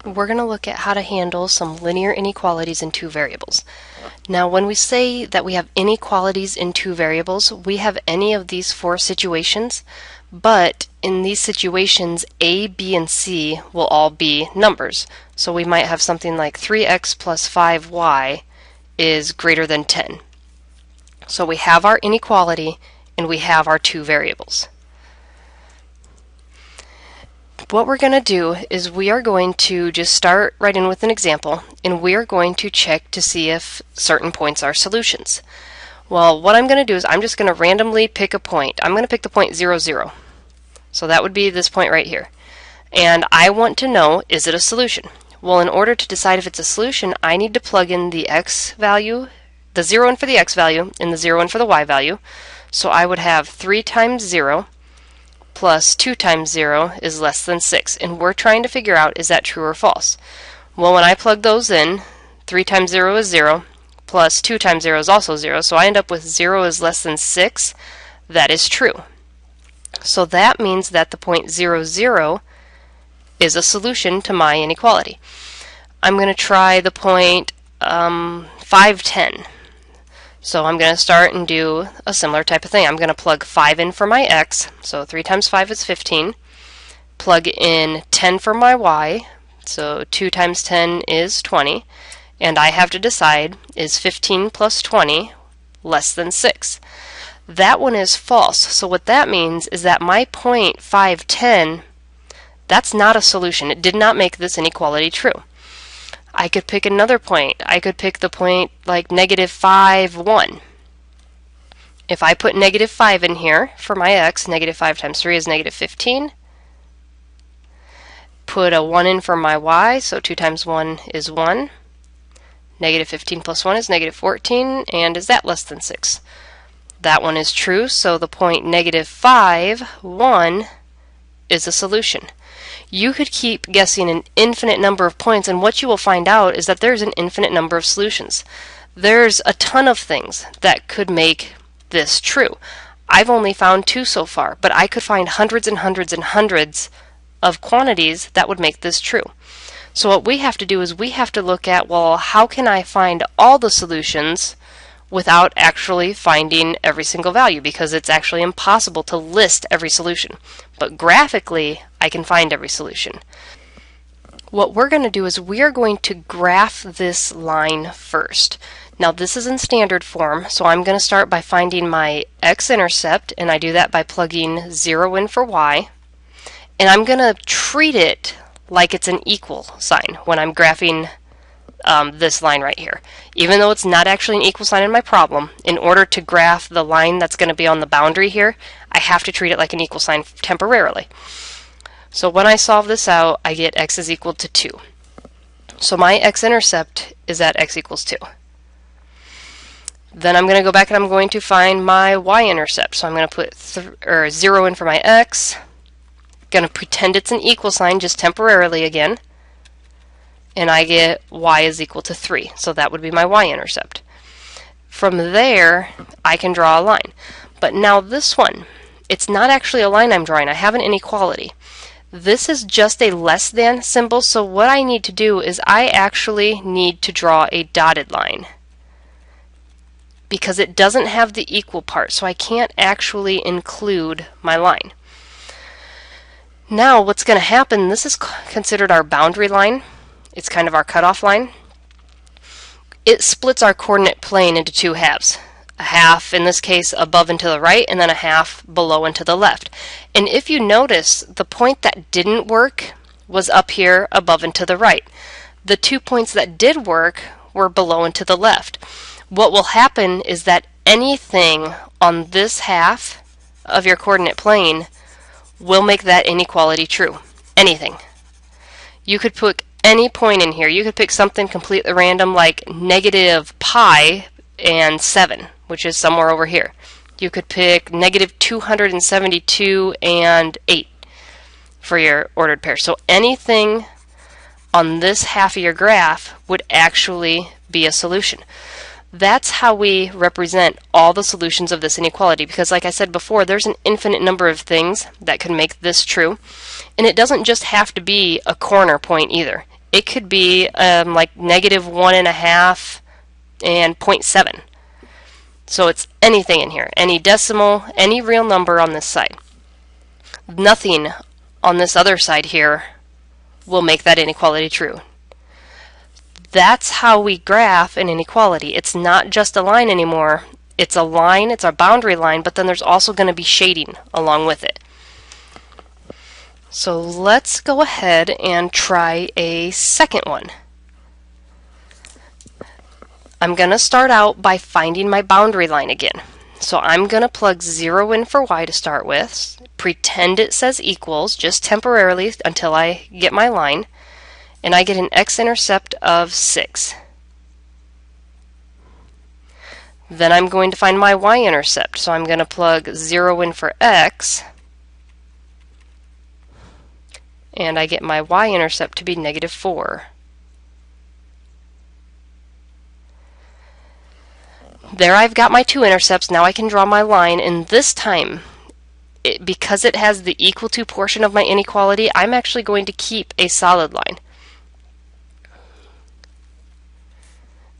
we're going to look at how to handle some linear inequalities in two variables. Now, when we say that we have inequalities in two variables, we have any of these four situations, but in these situations, A, B, and C will all be numbers. So we might have something like 3x plus 5y is greater than 10. So we have our inequality and we have our two variables. What we're going to do is we are going to just start right in with an example, and we are going to check to see if certain points are solutions. Well, what I'm going to do is I'm just going to randomly pick a point. I'm going to pick the point 0, 0. So that would be this point right here. And I want to know, is it a solution? Well, in order to decide if it's a solution, I need to plug in the x value, the 0 in for the x value, and the 0 in for the y value. So I would have 3 times 0 plus 2 times 0 is less than 6. And we're trying to figure out, is that true or false? Well, when I plug those in, 3 times 0 is 0, plus 2 times 0 is also 0, so I end up with 0 is less than 6. That is true. So that means that the point 0, 0 is a solution to my inequality. I'm going to try the point 5, 10. So I'm going to start and do a similar type of thing. I'm going to plug 5 in for my x, so 3 times 5 is 15. Plug in 10 for my y, so 2 times 10 is 20. And I have to decide, is 15 plus 20 less than 6? That one is false. So what that means is that my point 5, 10, that's not a solution. It did not make this inequality true. I could pick another point. I could pick the point like negative 5, 1. If I put negative 5 in here for my x, negative 5 times 3 is negative 15. Put a 1 in for my y, so 2 times 1 is 1. Negative 15 plus 1 is negative 14, and is that less than 6? That one is true, so the point negative 5, 1 is a solution. You could keep guessing an infinite number of points, and what you will find out is that there's an infinite number of solutions. There's a ton of things that could make this true. I've only found 2 so far, but I could find hundreds and hundreds and hundreds of quantities that would make this true. So what we have to do is we have to look at, well, how can I find all the solutions without actually finding every single value, because it's actually impossible to list every solution. But graphically, I can find every solution. What we're going to do is we are going to graph this line first. Now this is in standard form, so I'm going to start by finding my x-intercept, and I do that by plugging 0 in for y. And I'm going to treat it like it's an equal sign when I'm graphing this line right here. Even though it's not actually an equal sign in my problem, in order to graph the line that's going to be on the boundary here, I have to treat it like an equal sign temporarily. So when I solve this out, I get x is equal to 2. So my x-intercept is at x equals 2. Then I'm going to go back and I'm going to find my y-intercept. So I'm going to put 0 in for my x. Going to pretend it's an equal sign just temporarily again. And I get y is equal to 3. So that would be my y-intercept. From there, I can draw a line. But now this one, it's not actually a line I'm drawing. I have an inequality. This is just a less than symbol, so what I need to do is I actually need to draw a dotted line, because it doesn't have the equal part, so I can't actually include my line. Now what's going to happen, this is considered our boundary line. It's kind of our cutoff line. It splits our coordinate plane into two halves. A half, in this case, above and to the right, and then a half below and to the left. And if you notice, the point that didn't work was up here above and to the right. The 2 points that did work were below and to the left. What will happen is that anything on this half of your coordinate plane will make that inequality true. Anything. You could put any point in here. You could pick something completely random like negative pi and 7, which is somewhere over here. You could pick negative 272 and 8 for your ordered pair. So anything on this half of your graph would actually be a solution. That's how we represent all the solutions of this inequality, because like I said before, there's an infinite number of things that can make this true. And it doesn't just have to be a corner point either. it could be like -1.5 and 0.7. So it's anything in here, any decimal, any real number on this side. Nothing on this other side here will make that inequality true. That's how we graph an inequality. It's not just a line anymore. It's a line, it's our boundary line, but then there's also going to be shading along with it. So let's go ahead and try a second one. I'm going to start out by finding my boundary line again. So I'm going to plug 0 in for y to start with, pretend it says equals just temporarily until I get my line, and I get an x-intercept of 6. Then I'm going to find my y-intercept, so I'm going to plug 0 in for x, and I get my y-intercept to be -4. There I've got my two intercepts. Now I can draw my line, and this time, because it has the equal to portion of my inequality, I'm actually going to keep a solid line.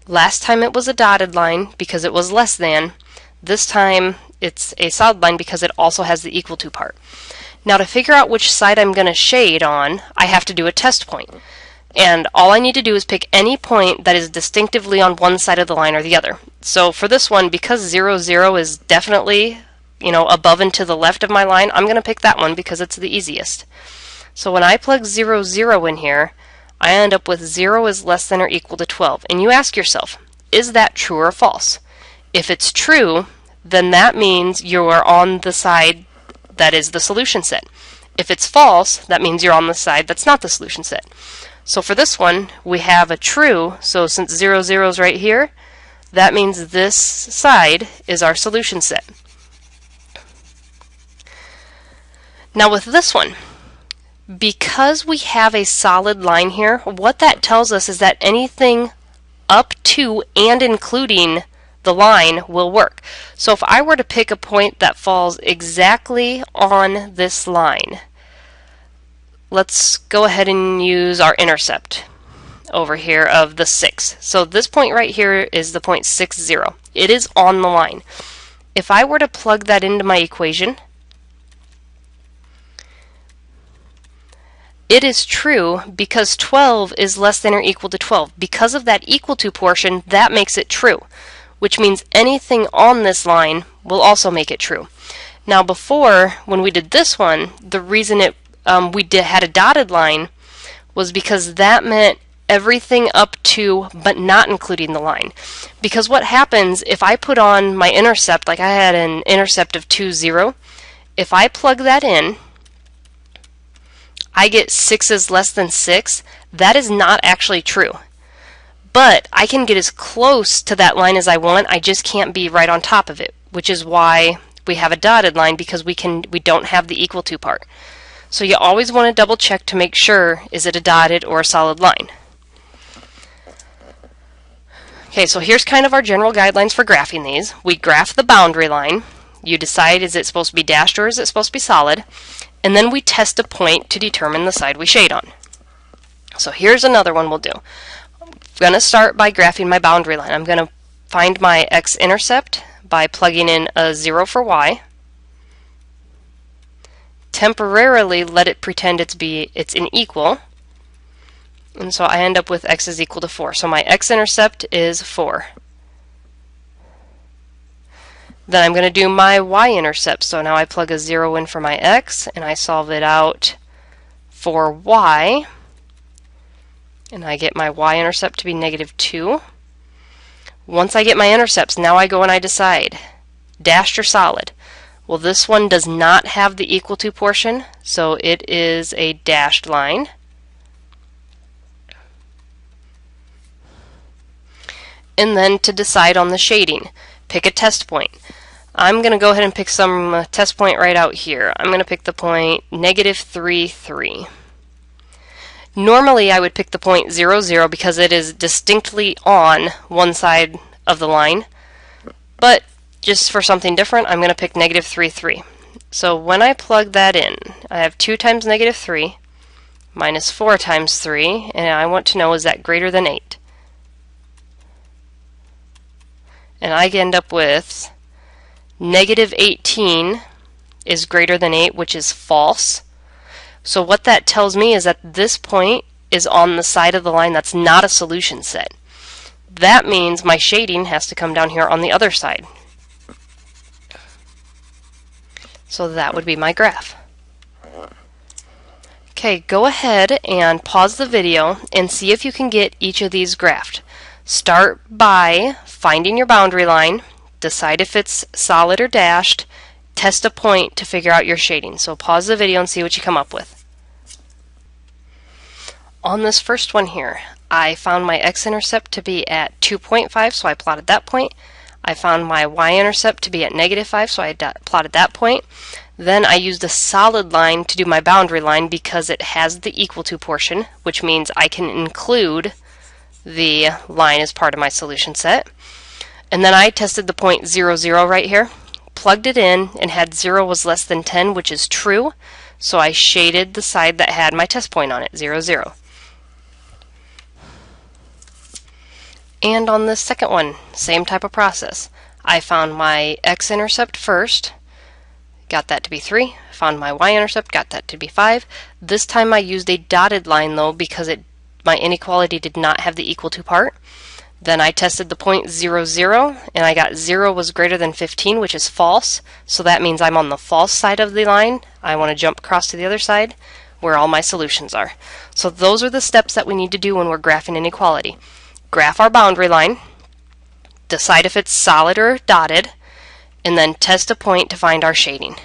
Last time it was a dotted line because it was less than. This time it's a solid line because it also has the equal to part. Now to figure out which side I'm going to shade on, I have to do a test point. And all I need to do is pick any point that is distinctively on one side of the line or the other. So for this one, because 0, 0 is definitely, above and to the left of my line, I'm going to pick that one because it's the easiest. So when I plug 0, 0 in here, I end up with 0 is less than or equal to 12. And you ask yourself, is that true or false? If it's true, then that means you are on the side that is the solution set. If it's false, that means you're on the side that's not the solution set. So for this one, we have a true, so since 0, 0 is right here, that means this side is our solution set. Now with this one, because we have a solid line here, what that tells us is that anything up to and including the line will work. So if I were to pick a point that falls exactly on this line, let's go ahead and use our intercept over here of the 6. So this point right here is the point 6, 0. It is on the line. If I were to plug that into my equation, it is true because 12 is less than or equal to 12. Because of that equal to portion, that makes it true, which means anything on this line will also make it true. Now before, when we did this one, the reason had a dotted line was because that meant everything up to but not including the line. Because what happens if I put on my intercept, like I had an intercept of 2, 0, if I plug that in, I get 6 is less than 6. That is not actually true. But I can get as close to that line as I want, I just can't be right on top of it, which is why we have a dotted line, because we don't have the equal to part. So you always want to double check to make sure, is it a dotted or a solid line? Okay, so here's kind of our general guidelines for graphing these. We graph the boundary line. You decide, is it supposed to be dashed or is it supposed to be solid? And then we test a point to determine the side we shade on. So here's another one we'll do. I'm going to start by graphing my boundary line. I'm going to find my x-intercept by plugging in a 0 for y. Temporarily let it pretend it's an equal, and so I end up with x is equal to 4. So my x-intercept is 4. Then I'm going to do my y-intercept. So now I plug a 0 in for my x, and I solve it out for y, and I get my y-intercept to be -2. Once I get my intercepts, now I go and I decide, dashed or solid. Well, this one does not have the equal to portion, so it is a dashed line. And then to decide on the shading, pick a test point. I'm going to go ahead and pick some test point right out here. I'm going to pick the point -3, 3. Normally I would pick the point 0, 0 because it is distinctly on one side of the line, but just for something different, I'm going to pick -3, 3. So when I plug that in, I have 2 times -3, minus 4 times 3, and I want to know, is that greater than 8? And I end up with negative 18 is greater than 8, which is false. So what that tells me is that this point is on the side of the line that's not a solution set. That means my shading has to come down here on the other side. So that would be my graph. Okay, go ahead and pause the video and see if you can get each of these graphed. Start by finding your boundary line, decide if it's solid or dashed, test a point to figure out your shading. So pause the video and see what you come up with. On this first one here, I found my x-intercept to be at 2.5, so I plotted that point. I found my y-intercept to be at negative 5, so I plotted that point. Then I used a solid line to do my boundary line because it has the equal to portion, which means I can include the line as part of my solution set. And then I tested the point 0, 0 right here, plugged it in, and had 0 was less than 10, which is true, so I shaded the side that had my test point on it, 0, 0. And on this second one, same type of process. I found my x-intercept first, got that to be 3, found my y-intercept, got that to be 5. This time I used a dotted line though because my inequality did not have the equal to part. Then I tested the point 0, 0, and I got 0 was greater than 15, which is false, so that means I'm on the false side of the line. I want to jump across to the other side where all my solutions are. So those are the steps that we need to do when we're graphing inequality. Graph our boundary line, decide if it's solid or dotted, and then test a point to find our shading.